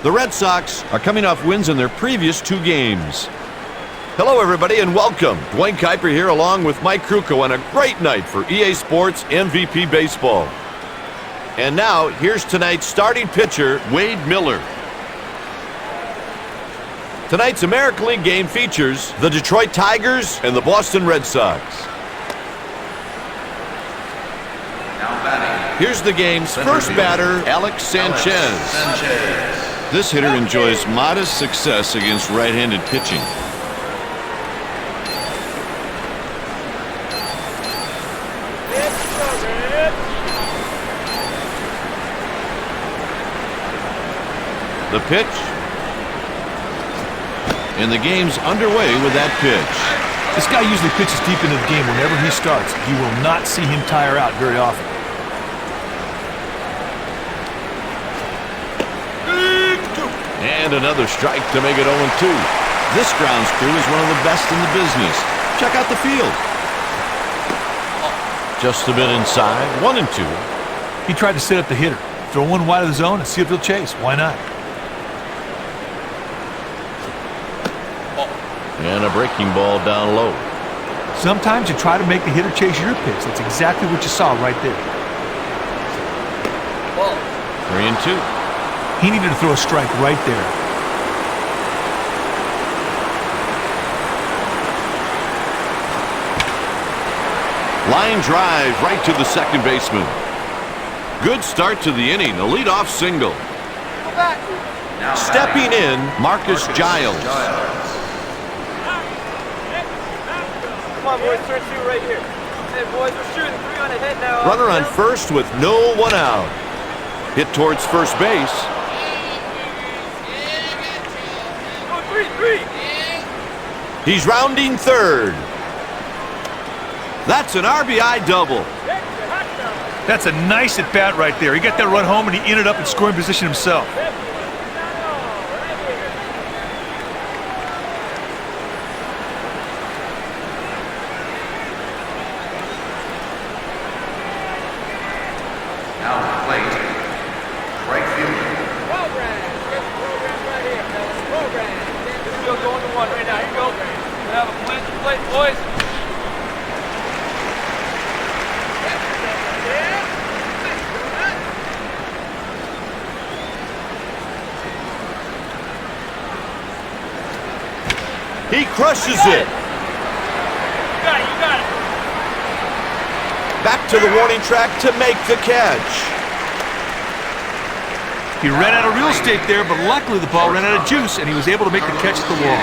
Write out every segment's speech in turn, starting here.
The Red Sox are coming off wins in their previous 2 games. Hello, everybody, and welcome. Dwayne Kuiper here along with Mike Krukow on a great night for EA Sports MVP Baseball. And now, here's tonight's starting pitcher, Wade Miller. Tonight's American League game features the Detroit Tigers and the Boston Red Sox. Here's the game's first batter, Alex Sanchez. This hitter enjoys modest success against right-handed pitching. The pitch. And the game's underway with that pitch. This guy usually pitches deep into the game whenever he starts. You will not see him tire out very often. And another strike to make it 0-2. This grounds crew is one of the best in the business. Check out the field. Just a bit inside, 1-2. He tried to set up the hitter. Throw one wide of the zone and see if he'll chase. Why not? And a breaking ball down low. Sometimes you try to make the hitter chase your pitch. That's exactly what you saw right there. 3-2. He needed to throw a strike right there. Line drive right to the second baseman. Good start to the inning, a leadoff single. Stepping in, Marcus Giles. Come on, boys, turn 2 right here. Hey, boys, we're shooting 3 on the head now. Runner on first with no one out. Hit towards first base. He's rounding third. That's an RBI double. That's a nice at-bat right there. He got that run home, and he ended up in scoring position himself. He crushes it. You got it. Back to the warning track to make the catch. He ran out of real estate there, but luckily the ball ran out of juice, and he was able to make the catch at the wall.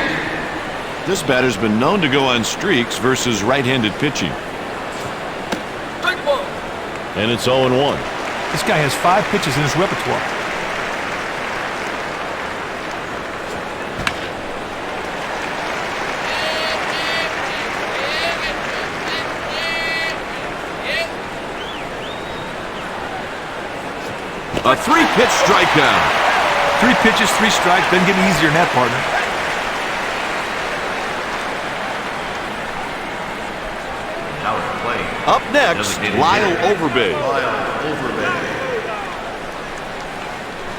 This batter's been known to go on streaks versus right-handed pitching. And it's 0-1. This guy has 5 pitches in his repertoire. A 3-pitch strikeout. 3 pitches, 3 strikes. Doesn't get any easier than that, partner. Up next, Lyle Overbay.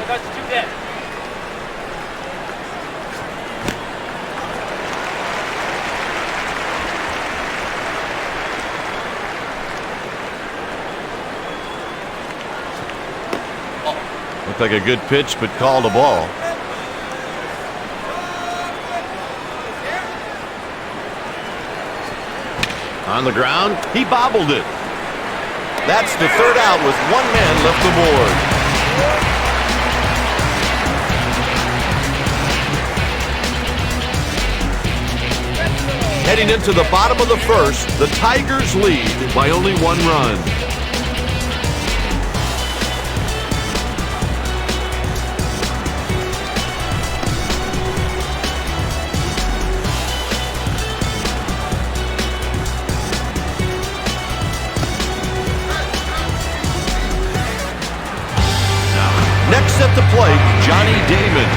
That's 2 dead. Looked like a good pitch, but called a ball. On the ground, he bobbled it. That's the third out with 1 man left aboard. Heading into the bottom of the first, the Tigers lead by only 1 run. Next at the plate, Johnny Damon.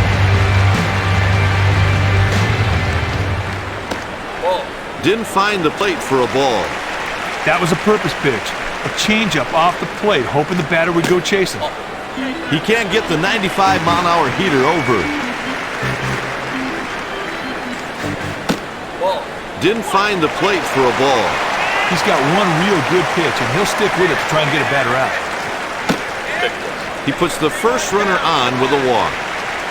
Didn't find the plate for a ball. That was a purpose pitch. A changeup off the plate, hoping the batter would go chasing. He can't get the 95-mile-an-hour heater over. Didn't find the plate for a ball. He's got 1 real good pitch, and he'll stick with it to try and get a batter out. He puts the first runner on with a walk.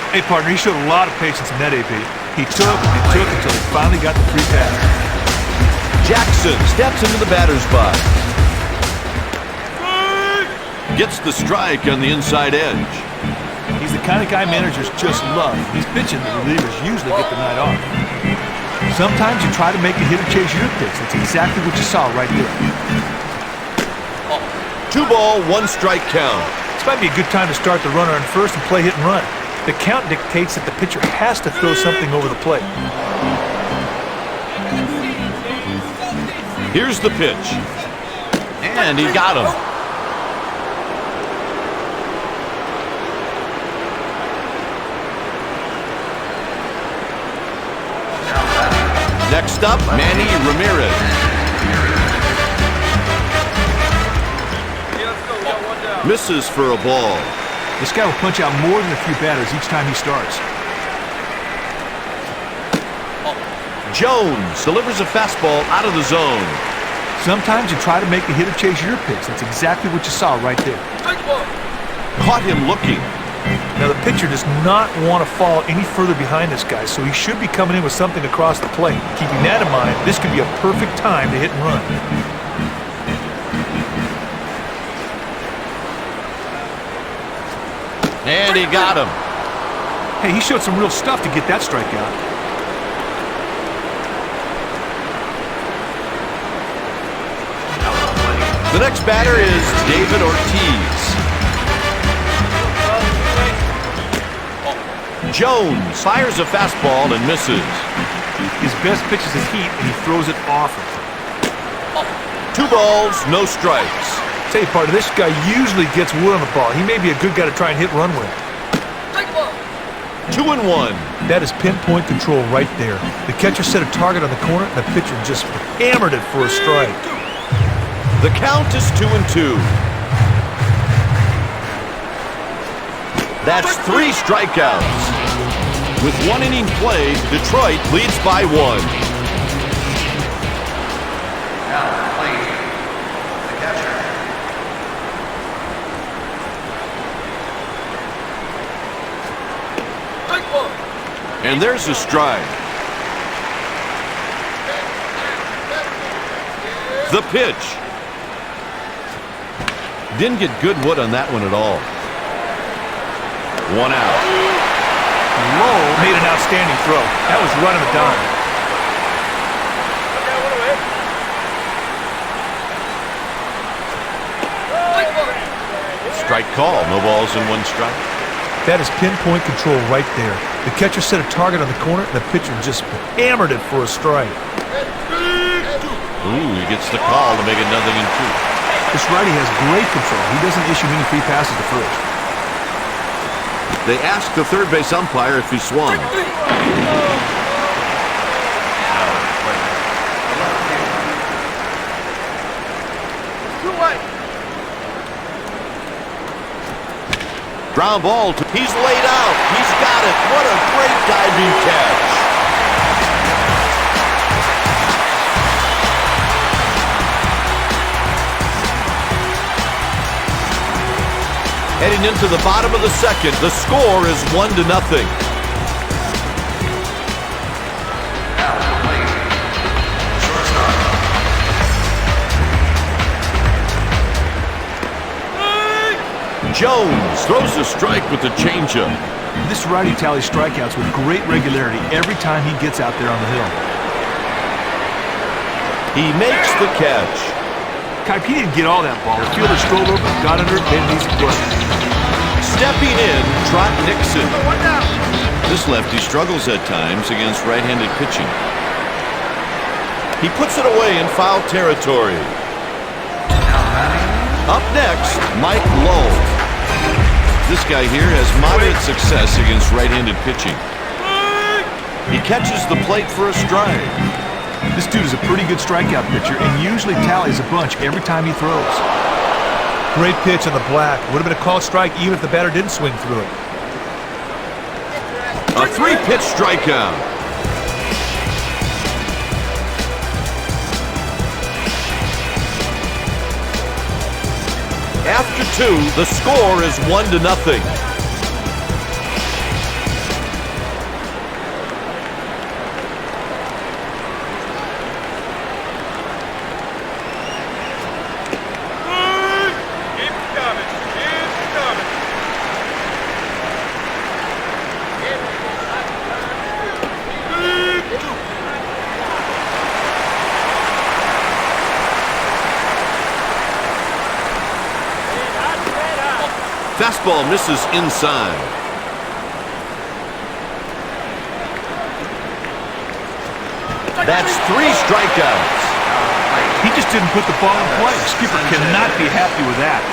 Hey, partner, he showed a lot of patience in that AP. He took until he finally got the 3 pass. Jackson steps into the batter's box. Gets the strike on the inside edge. He's the kind of guy managers just love. He's pitching, the relievers usually get the night off. Sometimes you try to make the hitter chase your pitch. That's exactly what you saw right there. 2 ball, 1 strike count. This might be a good time to start the runner on first and play hit and run. The count dictates that the pitcher has to throw something over the plate. Here's the pitch. And he got him. Next up, Manny Ramirez. Misses for a ball. This guy will punch out more than a few batters each time he starts. Jones delivers a fastball out of the zone. Sometimes you try to make the hitter chase your pitch. That's exactly what you saw right there. Caught him looking. Now the pitcher does not want to fall any further behind this guy, so he should be coming in with something across the plate. Keeping that in mind, this could be a perfect time to hit and run. And he got him. Hey, he showed some real stuff to get that strikeout. The next batter is David Ortiz. Jones fires a fastball and misses. His best pitch is his heat, and he throws it often. 2 balls, no strikes. Tell you, partner, this guy usually gets wood on the ball. He may be a good guy to try and hit run with. 2-1. That is pinpoint control right there. The catcher set a target on the corner, and the pitcher just hammered it for a strike. The count is 2-2. That's 3 strikeouts. With 1 inning played, Detroit leads by 1. And there's a strike. The pitch. Didn't get good wood on that one at all. 1 out. Lowe made an outstanding throw. That was running the dime. Strike call. No balls and 1 strike. That is pinpoint control right there. The catcher set a target on the corner, and the pitcher just hammered it for a strike. Ooh, he gets the call to make it 0-2. This righty has great control. He doesn't issue many free passes to first. They asked the third base umpire if he swung. Ground ball. He's laid out. He's got it. What a great diving catch. Heading into the bottom of the second, the score is 1-0. Jones throws a strike with the changeup. This righty tallies strikeouts with great regularity every time he gets out there on the hill. He makes the catch. Kipe, he didn't get all that ball. The fielder strolled over, got under it, made an easy play. Stepping in, Trot Nixon. This lefty struggles at times against right-handed pitching. He puts it away in foul territory. Up next, Mike Lowe. This guy here has moderate success against right-handed pitching. He catches the plate for a strike. This dude is a pretty good strikeout pitcher and usually tallies a bunch every time he throws. Great pitch on the black. Would have been a called strike even if the batter didn't swing through it. A 3-pitch strikeout. After 2, the score is 1-0. Fastball misses inside. That's 3 strikeouts. He just didn't put the ball in play. Skipper cannot be happy with that.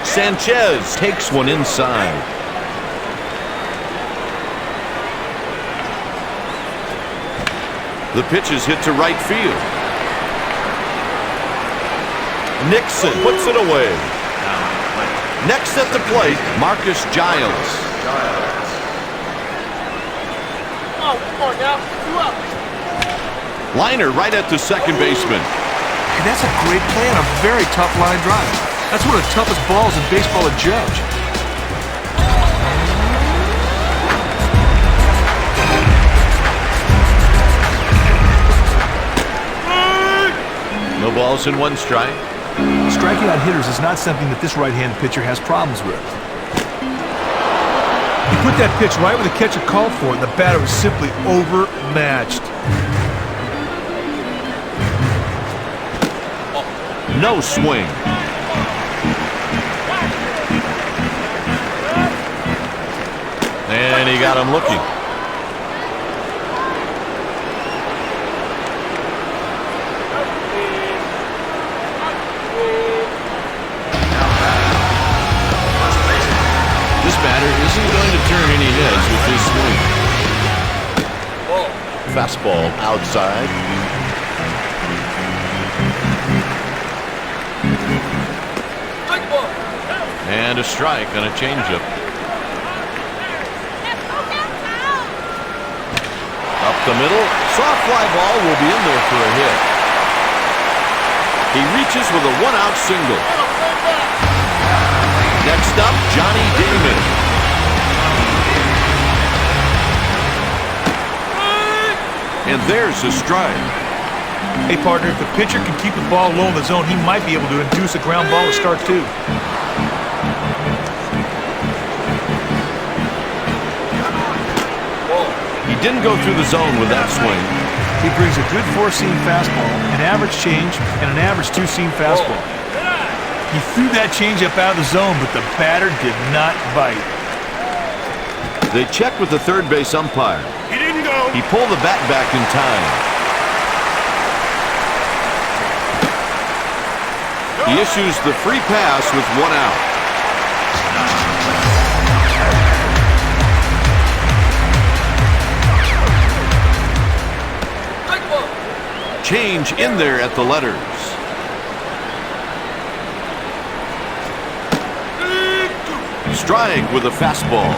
Sanchez takes one inside. The pitch is hit to right field. Nixon puts it away. Next at the plate, Marcus Giles. Come on now, 2 up. Liner right at the second baseman. And that's a great play on a very tough line drive. That's one of the toughest balls in baseball to judge. No balls and 1 strike. Striking out hitters is not something that this right-handed pitcher has problems with. He put that pitch right where the catcher called for it, and the batter was simply overmatched. No swing. And he got him looking. This batter isn't going to turn any heads with his swing. Fastball outside. And a strike on a changeup. Up the middle. Soft fly ball will be in there for a hit. He reaches with a one-out single. Next up, Johnny Damon. And there's his strike. Hey, partner, if the pitcher can keep the ball low in the zone, he might be able to induce a ground ball to start, too. He didn't go through the zone with that swing. He brings a good four-seam fastball, an average change, and an average two-seam fastball. He threw that changeup out of the zone, but the batter did not bite. They check with the third base umpire. He didn't go. He pulled the bat back in time. He issues the free pass with one out. Change in there at the letters. Strike with a fastball.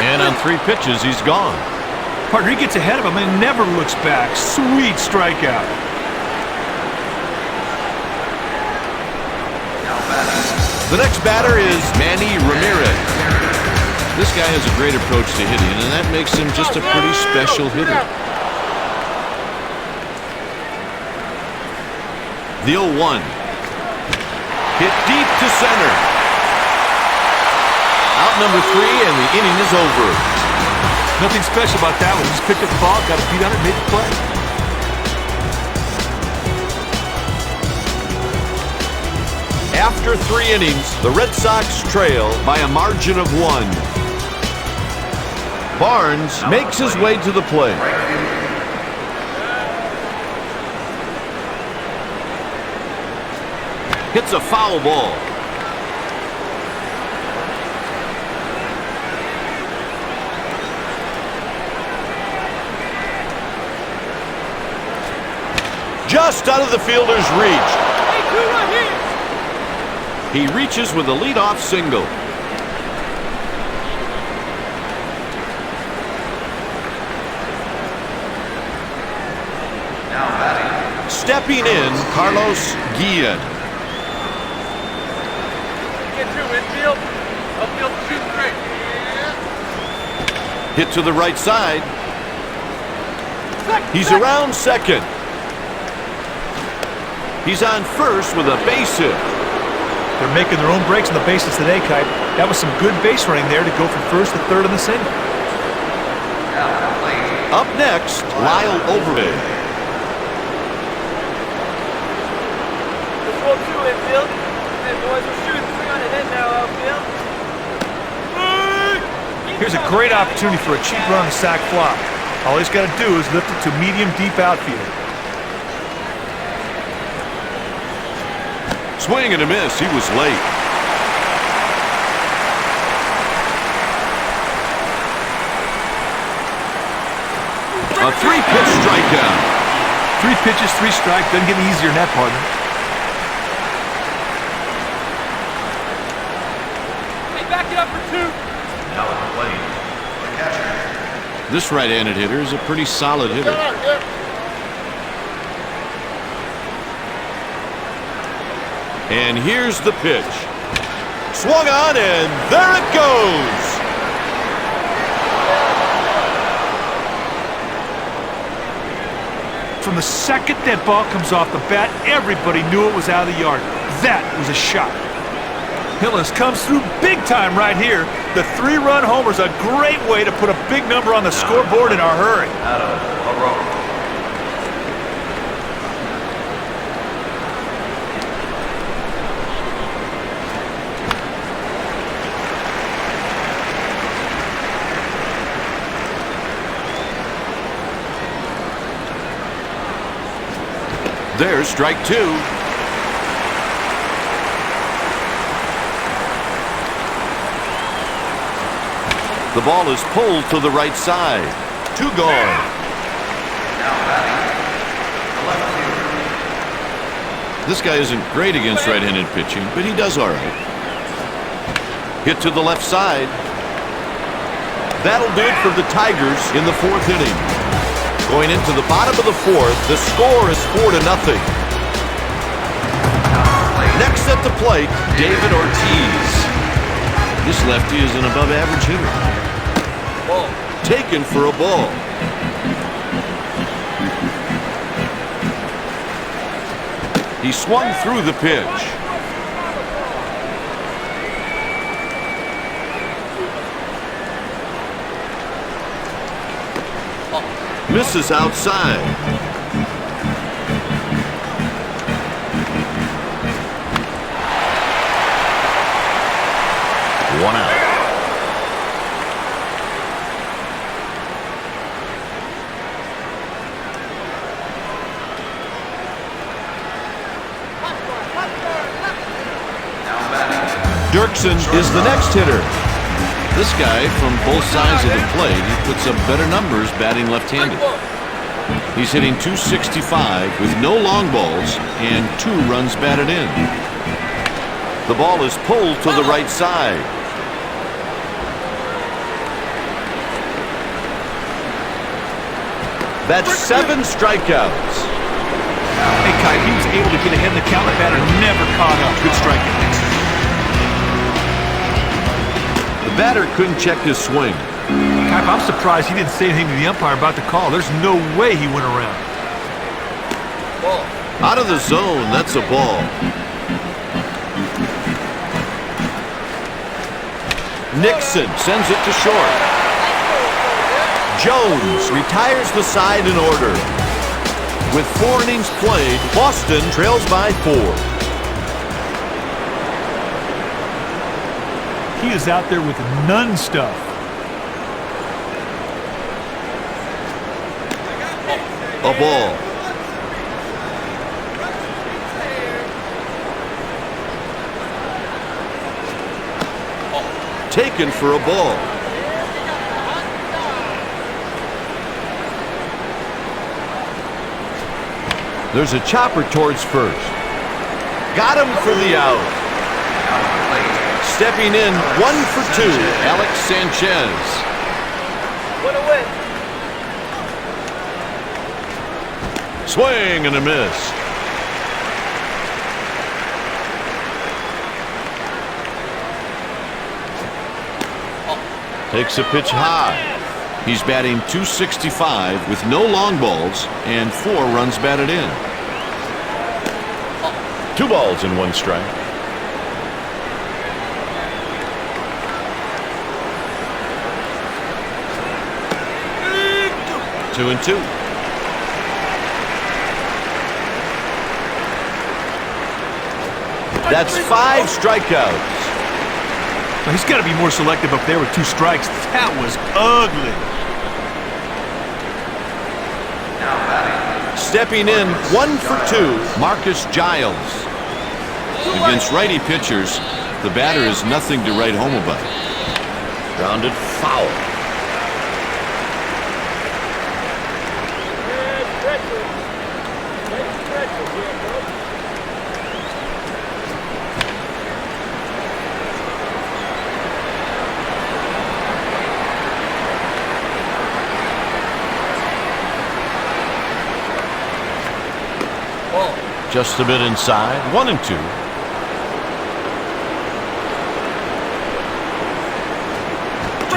And on 3 pitches, he's gone. Partner, he gets ahead of him and never looks back. Sweet strikeout. The next batter is Manny Ramirez. This guy has a great approach to hitting, and that makes him just a pretty special hitter. The 0-1. Hit deep to center. Out number 3, and the inning is over. Nothing special about that one. Just picked up the ball, got his feet on it, made the play. After 3 innings, the Red Sox trail by a margin of 1. Barnes makes his way to the plate. Hits a foul ball. Just out of the fielder's reach. He reaches with a leadoff single. Stepping in, Carlos Guillen. Get to infield. Outfield shoot straight. Hit to the right side. He's around second. He's on first with a base hit. They're making their own breaks on the bases today, Kite. That was some good base running there to go from first to third on the single. Up next, Lyle Overbay. Let's roll 2 infield. Hey, boys, we're shooting 3 on the head now, outfield. Here's a great opportunity for a cheap run on the sac fly. All he's got to do is lift it to medium deep outfield. Swing and a miss. He was late. A 3-pitch strikeout. 3 pitches, 3 strikes. Doesn't get any easier than that, partner. Hey, back it up for 2. Now at the plate, the catcher. This right-handed hitter is a pretty solid hitter. And here's the pitch. Swung on, and there it goes. From the second that ball comes off the bat, everybody knew it was out of the yard. That was a shot. Hillis comes through big time right here. The 3-run homer is a great way to put a big number on the scoreboard in a hurry. There's strike two. The ball is pulled to the right side. Two gone. Now batting, the left fielder. This guy isn't great against right-handed pitching, but he does all right. Hit to the left side. That'll do it for the Tigers in the fourth inning. Going into the bottom of the fourth, the score is 4-0. Next at the plate, David Ortiz. This lefty is an above-average hitter. Ball. Taken for a ball. He swung through the pitch. Misses outside. One out. Dirksen is the next hitter. This guy, from both sides of the plate, he puts up better numbers batting left-handed. He's hitting .265 with no long balls and 2 runs batted in. The ball is pulled to the right side. That's 7 strikeouts. Hey, Kai, he was able to get ahead in the count. The batter never caught up. Good strikeout. The batter couldn't check his swing. Kai, I'm surprised he didn't say anything to the umpire about the call. There's no way he went around. Ball. Out of the zone, that's a ball. Nixon sends it to short. Jones retires the side in order. With 4 innings played, Boston trails by 4. He is out there with none stuff. A ball. Taken for a ball. There's a chopper towards first. Got him for the out. Stepping in, 1 for 2, Alex Sanchez. What a win. Swing and a miss. Takes a pitch high. He's batting .265 with no long balls and 4 runs batted in. 2 balls and 1 strike. Two and 2. That's 5 strikeouts. Now, he's got to be more selective up there with 2 strikes. That was ugly. Stepping in, 1 for 2, Marcus Giles. Against righty pitchers, the batter is nothing to write home about. Grounded foul. Just a bit inside, 1 and 2.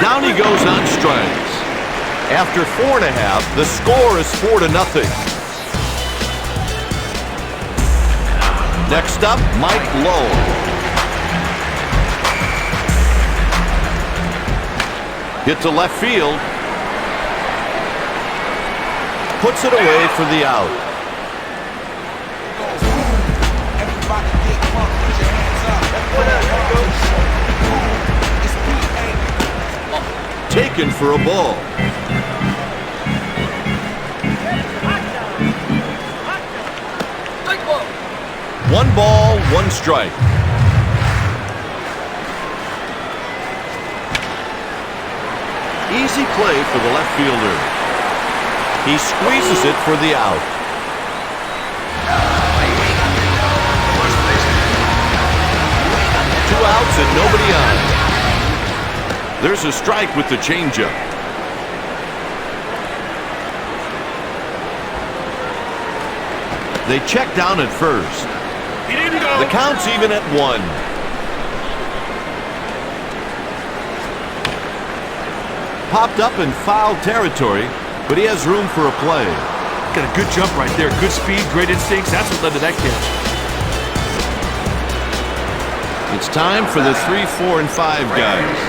Down he goes on strikes. After 4.5, the score is 4-0. Next up, Mike Lowe. Hit to left field. Puts it away for the out. Taken for a ball. 1 ball, 1 strike. Easy play for the left fielder. He squeezes it for the out. Two outs and nobody on. There's a strike with the changeup. They check down at first. He didn't go. The count's even at 1. Popped up in foul territory, but he has room for a play. Got a good jump right there. Good speed, great instincts. That's what led to that catch. It's time for the 3, 4, and 5 guys.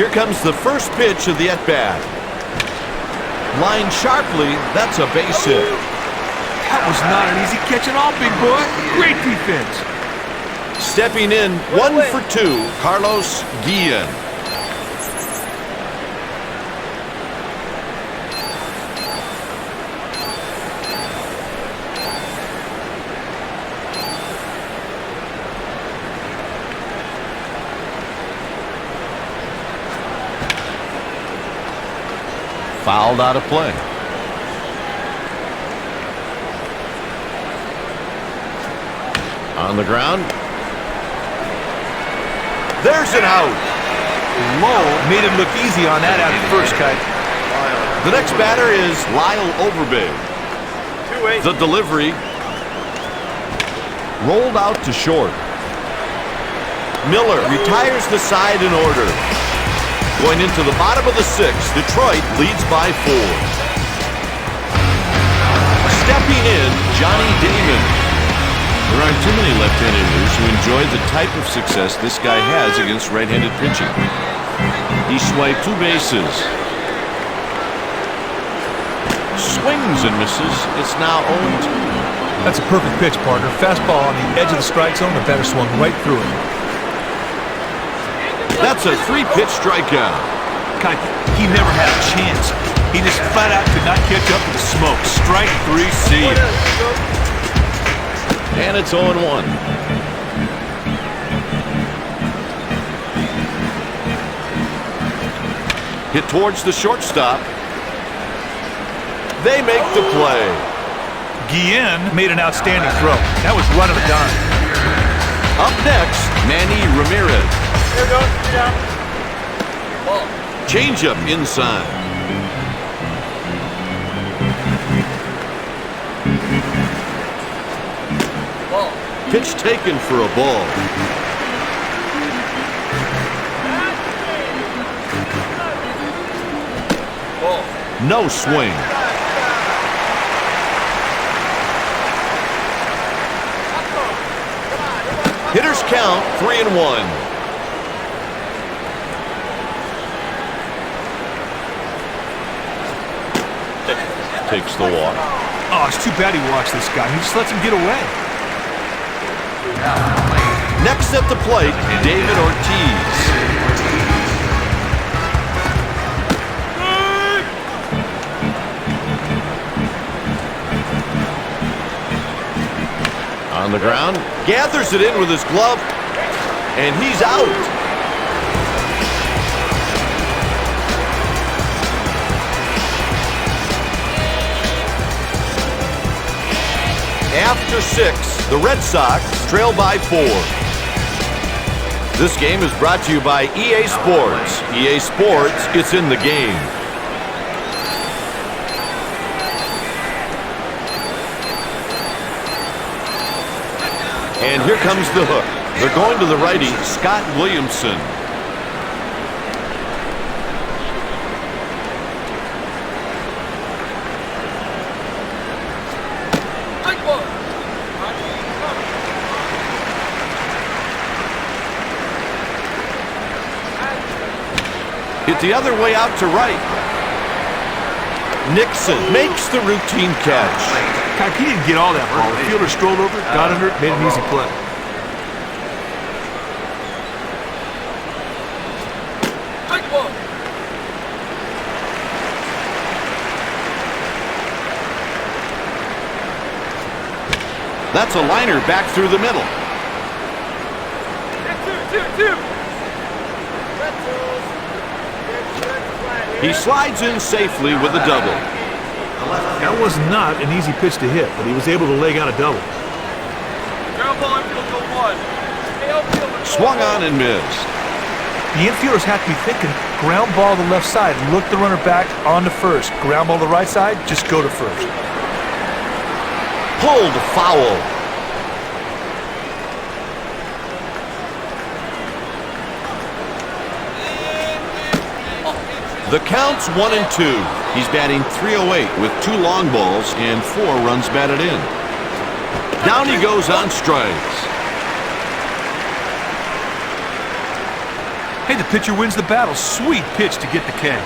Here comes the first pitch of the at-bat. Lined sharply, that's a base hit. That was not an easy catch at all, big boy. Great defense. Stepping in, 1 for 2, Carlos Guillen. Fouled out of play. On the ground. There's an out. Low made him look easy on that out at first, Kite. The next batter is Lyle Overbay. 2-8. The delivery. Rolled out to short. Miller retires the side in order. Going into the bottom of the 6th, Detroit leads by 4. Stepping in, Johnny Damon. There aren't too many left-handed hitters who enjoy the type of success this guy has against right-handed pitching. He swiped 2 bases. Swings and misses. It's now 0-2. That's a perfect pitch, partner. Fastball on the edge of the strike zone. The batter swung right through it. That's a 3-pitch strikeout. Kite, he never had a chance. He just flat out could not catch up to the smoke. Strike 3, see ya. And it's 0-1. Hit towards the shortstop. They make the play. Guillen made an outstanding throw. That was run of a dime. Up next, Manny Ramirez. Here we go. Down. Ball. Changeup inside. Ball. Pitch taken for a ball. Ball. No swing. Hitters count 3-1. Takes the walk. Oh, it's too bad he walks this guy. He just lets him get away. Next at the plate, David Ortiz. On the ground, gathers it in with his glove, and he's out. After 6, the Red Sox trail by 4. This game is brought to you by EA Sports. EA Sports, it's in the game. And here comes the hook. They're going to the righty, Scott Williamson. Hit the other way out to right. Nixon makes the routine catch. Kite, he didn't get all that ball. The fielder strolled over, got under it, made an easy play. That's a liner back through the middle. Two. He slides in safely with a double. That was not an easy pitch to hit, but he was able to leg out a double. Ground ball infield go one. Hey, outfield, Swung on and missed. The infielders have to be thinking, ground ball to the left side, look the runner back on to first. Ground ball to the right side, just go to first. Pulled foul. The count's 1-2. He's batting .308 with 2 long balls and 4 runs batted in. Down he goes on strikes. Hey, the pitcher wins the battle. Sweet pitch to get the K.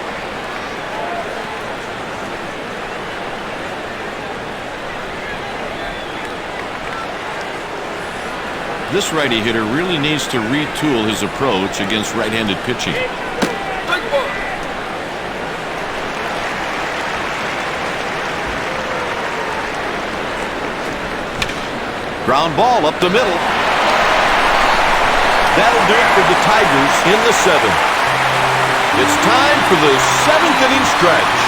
This righty hitter really needs to retool his approach against right-handed pitching. Ground ball up the middle. That'll do it for the Tigers in the 7th. It's time for the 7th inning stretch.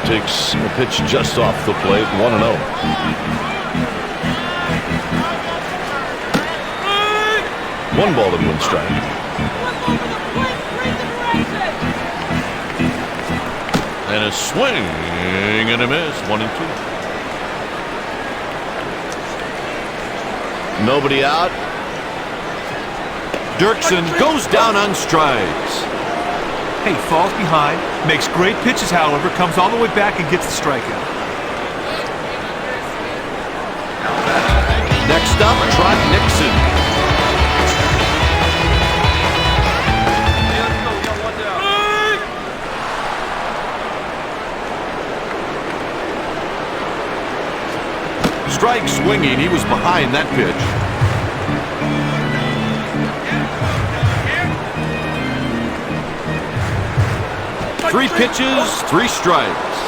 Takes a pitch just off the plate, 1-0. One ball and 1 strike. And a swing and a miss, 1-2. Nobody out. Dirksen goes down on strikes. Hey, falls behind, makes great pitches, however, comes all the way back and gets the strikeout. Next up, Trot Nixon. Hey, let's go. We got 1 down. Strike swinging. He was behind that pitch. Three pitches, 3 strikes.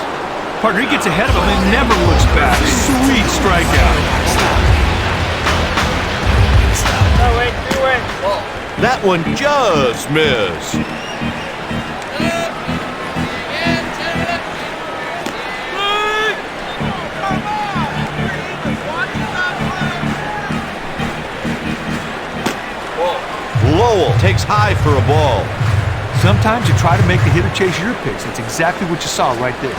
Partner, he gets ahead of him and never looks back. Sweet strikeout. No, wait, 3-way. That one just missed. Lowell takes high for a ball. Sometimes you try to make the hitter chase your pitch. That's exactly what you saw right there.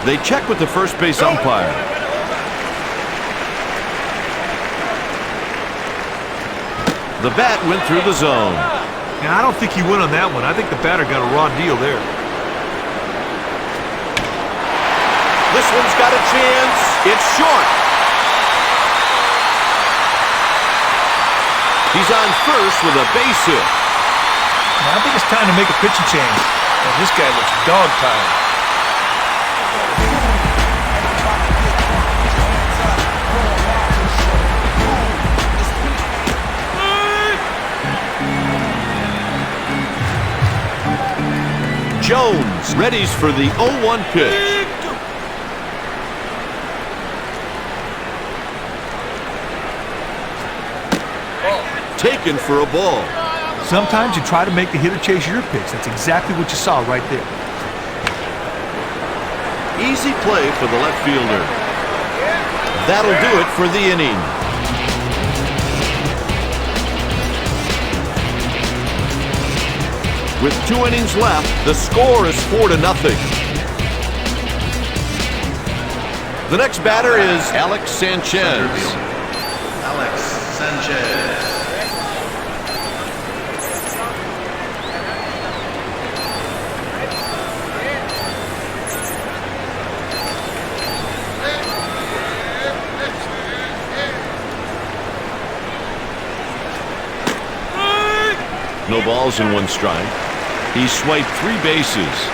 They check with the first base umpire. The bat went through the zone. And I don't think he went on that one. I think the batter got a raw deal there. This one's got a chance. It's short. He's on first with a base hit. Now, I think it's time to make a pitching change. And this guy looks dog-tired. Jones readies for the 0-1 pitch. Taken for a ball. Sometimes you try to make the hitter chase your pitch. That's exactly what you saw right there. Easy play for the left fielder. That'll do it for the inning. With 2 innings left, the score is 4-0. The next batter is Alex Sanchez. Alex Sanchez. No balls and 1 strike. He swiped 3 bases.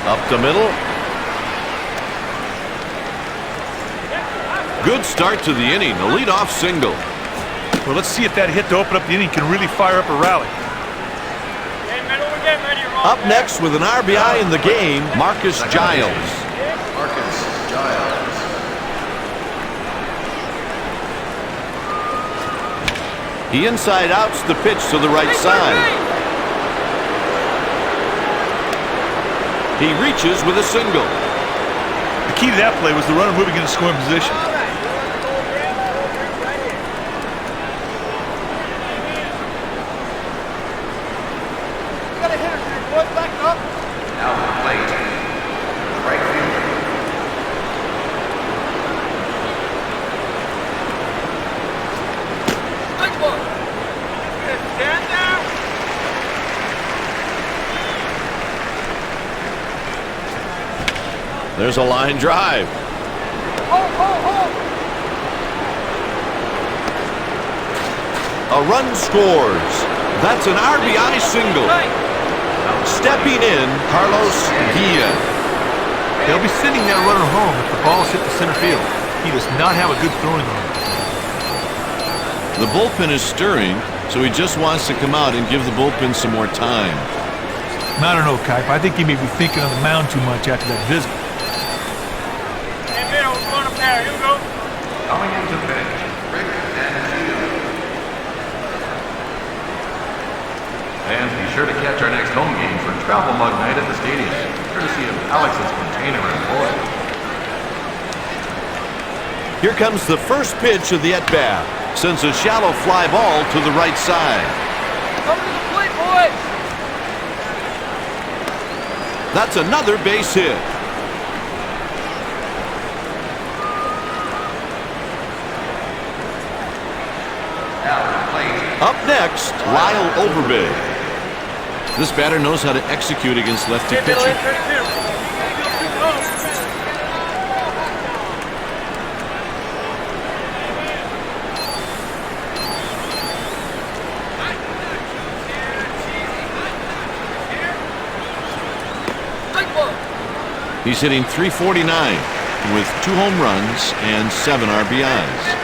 Up the middle. Good start to the inning. A leadoff single. Well, let's see if that hit to open up the inning can really fire up a rally. Up next with an RBI in the game, Marcus Giles. Marcus Giles. He inside outs the pitch to the right side. He reaches with a single. The key to that play was the runner moving into scoring position. Now at the plate, right fielder. Stand down. There's a line drive. A run scores. That's an RBI single. Stepping in, Carlos Guillen. They'll be sending that runner home if the ball is hit the center field. He does not have a good throwing arm. The bullpen is stirring, so he just wants to come out and give the bullpen some more time. I don't know, Kipe. I think he may be thinking on the mound too much after that visit. Here we go. Coming into pitch, Rick Danzio. And be sure to catch our next home game for Travel Mug Night at the stadium, courtesy of Alex's Container and Boy. Here comes the first pitch of the at-bat. Sends a shallow fly ball to the right side. Come to the plate, boys. That's another base hit. Now at the plate, Up next, Lyle Overbay. This batter knows how to execute against lefty pitching. He's hitting .349 with 2 home runs and 7 RBIs.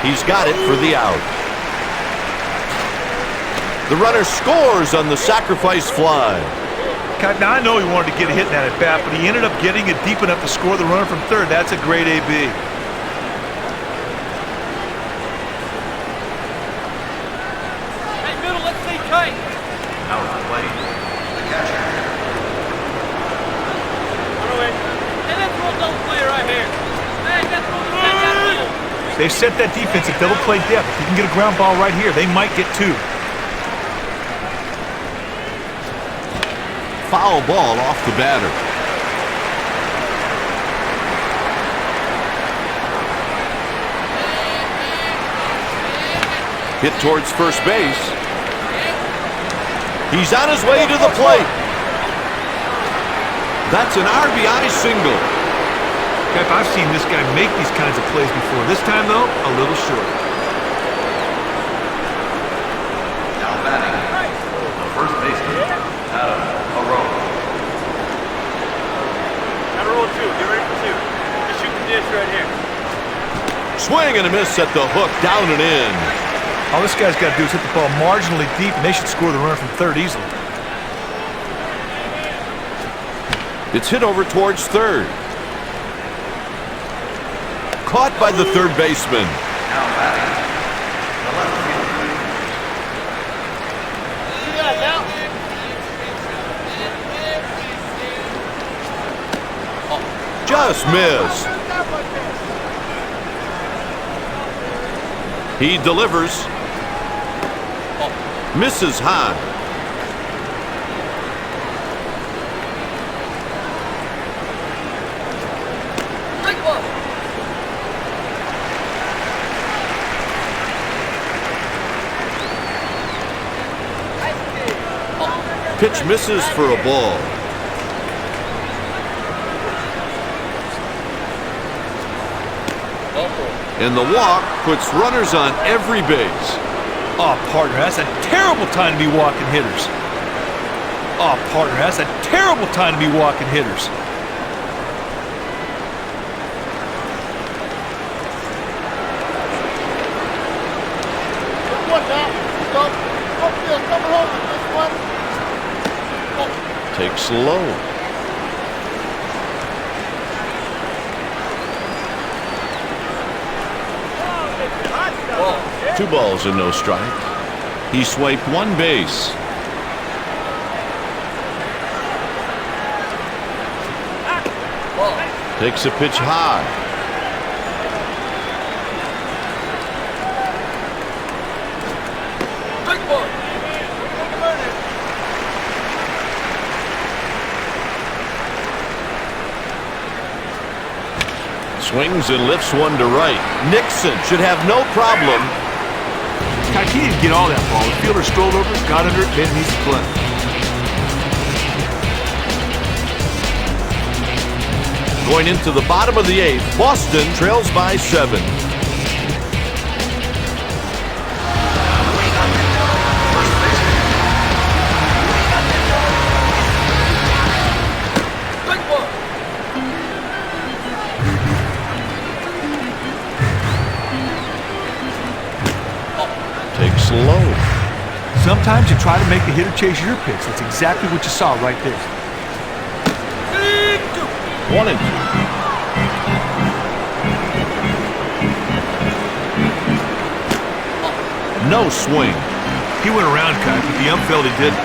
He's got it for the out. The runner scores on the sacrifice fly. Now, I know he wanted to get a hit in that at bat, but he ended up getting it deep enough to score the runner from third. That's a great AB. Hey, middle, let's stay tight. now at the plate, the catcher. Hey, let's roll double play right here. Hey, let's roll the middle. They've set that defense at double play depth. If you can get a ground ball right here, they might get 2. Foul ball off the batter. Hit towards first base. He's on his way to the plate. That's an RBI single. Pep, I've seen this guy make these kinds of plays before. This time, though, a little short. Now batting, the first baseman, Adam Arroyo. Gotta roll 2. Get ready for 2. Just shoot the dish right here. Swing and a miss at the hook, down and in. All this guy's got to do is hit the ball marginally deep, and they should score the runner from third easily. It's hit over towards third. Caught by the third baseman. Now batting, the left fielder. You guys out. Just missed. He delivers. Misses high. Break ball. Pitch misses for a ball. And the walk puts runners on every base. Oh, partner, that's a terrible time to be walking hitters. Oh, partner, that's a terrible time to be walking hitters. Takes low. Two balls and no strike. He swiped one base. Takes a pitch high. Swings and lifts one to right. Nixon should have no problem. He didn't get all that ball. The fielder strolled over, got under it, made him easy play. Going into the bottom of the eighth, Boston trails by 7. Takes low. Sometimes you try to make the hitter chase your pitch. That's exactly what you saw right there. 1-2. No swing. He went around, Kyle, but the ump felt he didn't.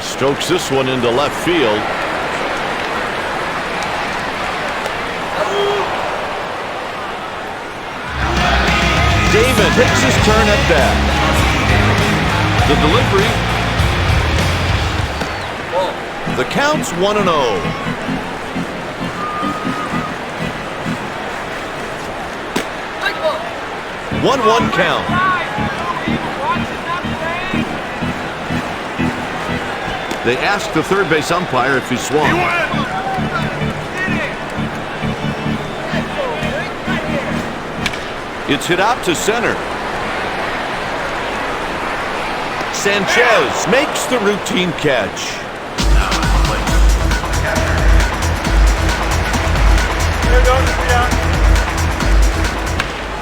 Strokes this one into left field. Damon takes his turn at bat. The delivery. The count's 1-0. 1-1 count. They asked the third base umpire if he swung. It's hit out to center. Sanchez makes the routine catch.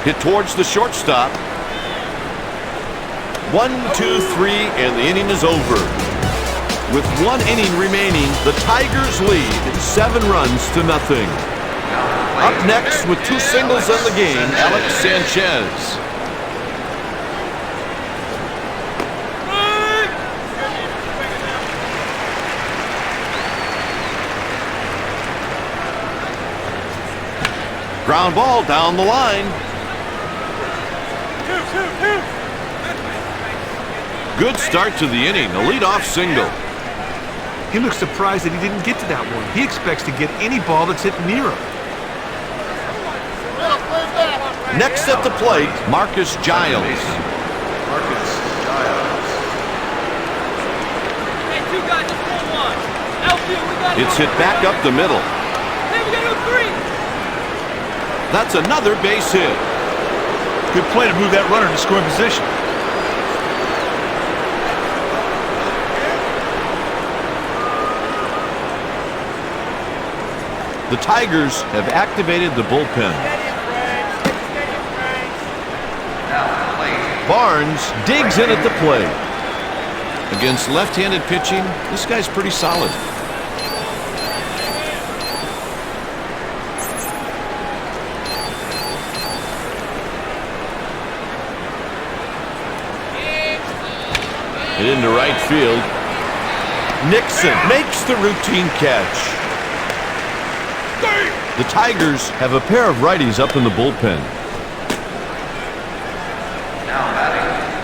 Hit towards the shortstop. 1, 2, 3, and the inning is over. With 1 inning remaining, the Tigers lead 7 runs to nothing. Up next with 2 singles in the game, Alex Sanchez. Ground ball down the line. Good start to the inning, a leadoff single. He looks surprised that he didn't get to that one. He expects to get any ball that's hit near him. Next at the plate, Marcus Giles. It's hit back up the middle. That's another base hit. Good play to move that runner to scoring position. The Tigers have activated the bullpen. Barnes digs in at the plate. Against left-handed pitching, this guy's pretty solid. Hit into right field. Nixon makes the routine catch. The Tigers have a pair of righties up in the bullpen.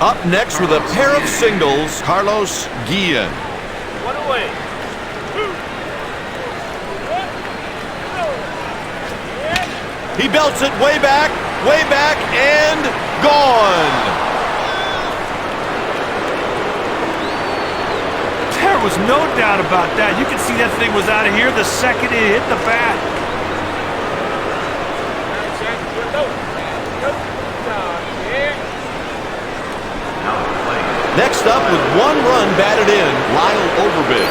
Up next with a pair of singles, Carlos Guillen. 1 away. He belts it way back, and gone. There was no doubt about that. You can see that thing was out of here the second it hit the bat. Next up, with 1 run batted in, Lyle Overbig.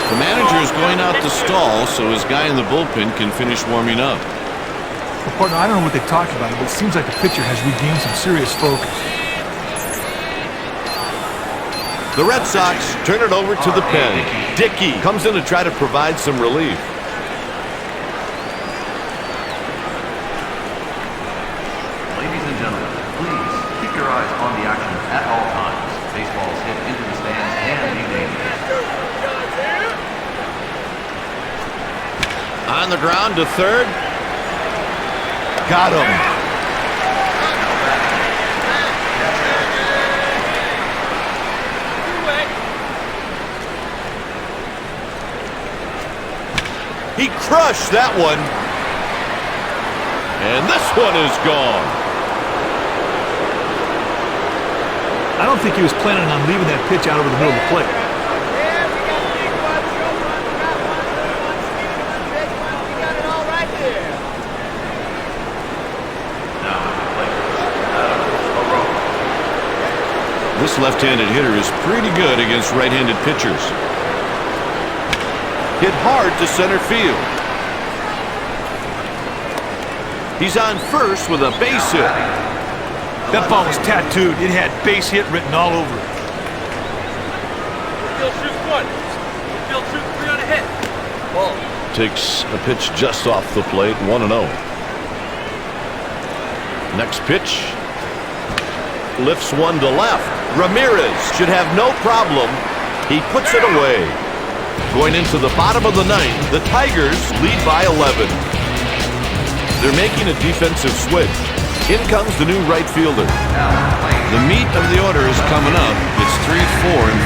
The manager is going out to stall so his guy in the bullpen can finish warming up. Well, partner, I don't know what they talked about, but it seems like the pitcher has regained some serious focus. The Red Sox turn it over to the pen. Dickey comes in to try to provide some relief. Ladies and gentlemen, please keep your eyes on the action at all times. Baseball's hit into the stands can be dangerous. On the ground to third. Got him. He crushed that one. And this one is gone. I don't think he was planning on leaving that pitch out over the middle of the plate. This left-handed hitter is pretty good against right-handed pitchers. Hit hard to center field. He's on first with a base hit. That ball was tattooed. It had base hit written all over it. Field shoots 1. Field shoots 3 on a hit. Ball. Takes a pitch just off the plate, 1-0. Next pitch. Lifts one to left. Ramirez should have no problem. He puts it away. Going into the bottom of the 9th, the Tigers lead by 11. They're making a defensive switch. In comes the new right fielder. The meat of the order is coming up. It's 3, 4, and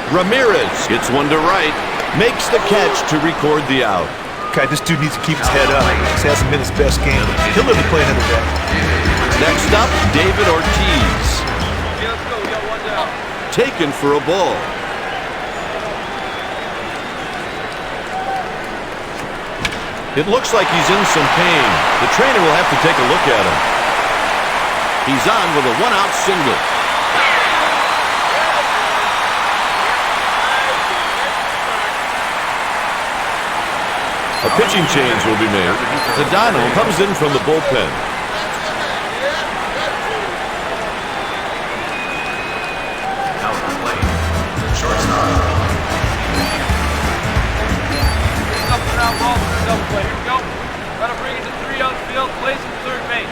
5. Ramirez gets one to right. Makes the catch to record the out. God, this dude needs to keep his head up. This hasn't been his best game. He'll live to play another day. Next up, David Ortiz. Let's go. We got 1 down. Taken for a ball. It looks like he's in some pain. The trainer will have to take a look at him. He's on with a 1-out single. A pitching change will be made. Zadano comes in from the bullpen. Now at the plate, shortstop. Up and out ball for the double play. Here we go. Gotta bring it to 3 outfield. Plays in third base.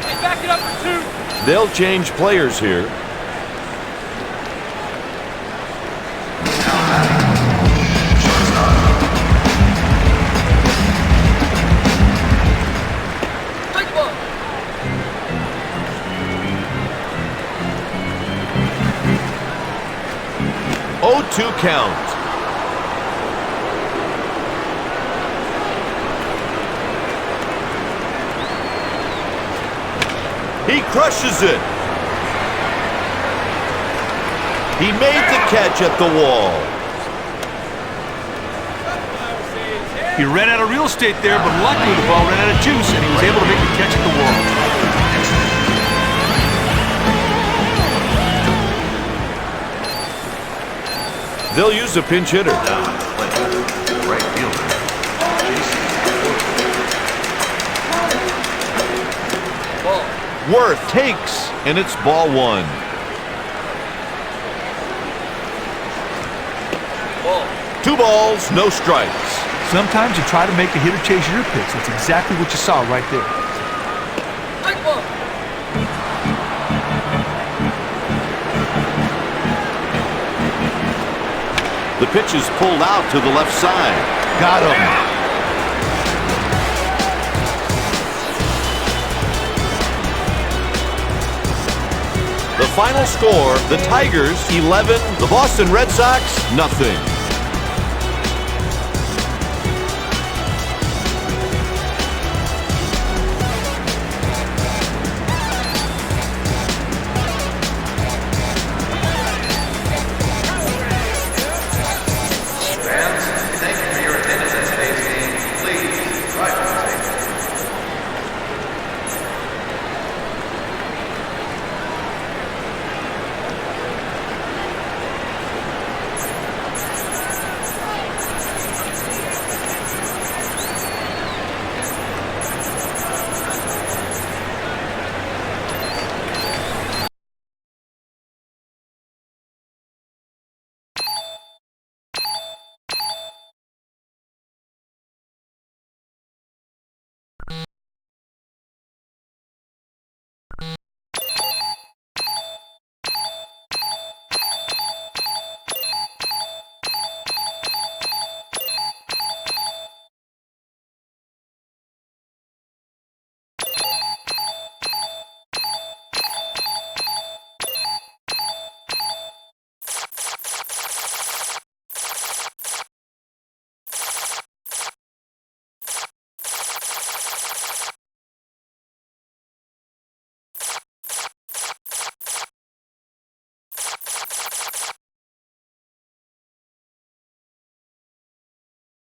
Hey, back it up for 2. They'll change players here. Strike ball. 0-2 count. He crushes it. He made the catch at the wall. He ran out of real estate there, but luckily the ball ran out of juice, and he was able to make the catch at the wall. They'll use a pinch hitter. Right fielder. Worth takes, and it's ball 1. Ball. 2 balls, no strikes. Sometimes you try to make the hitter chase your pitch. That's exactly what you saw right there. Strike ball. The pitch is pulled out to the left side. Got him. The final score, the Tigers 11, the Boston Red Sox nothing.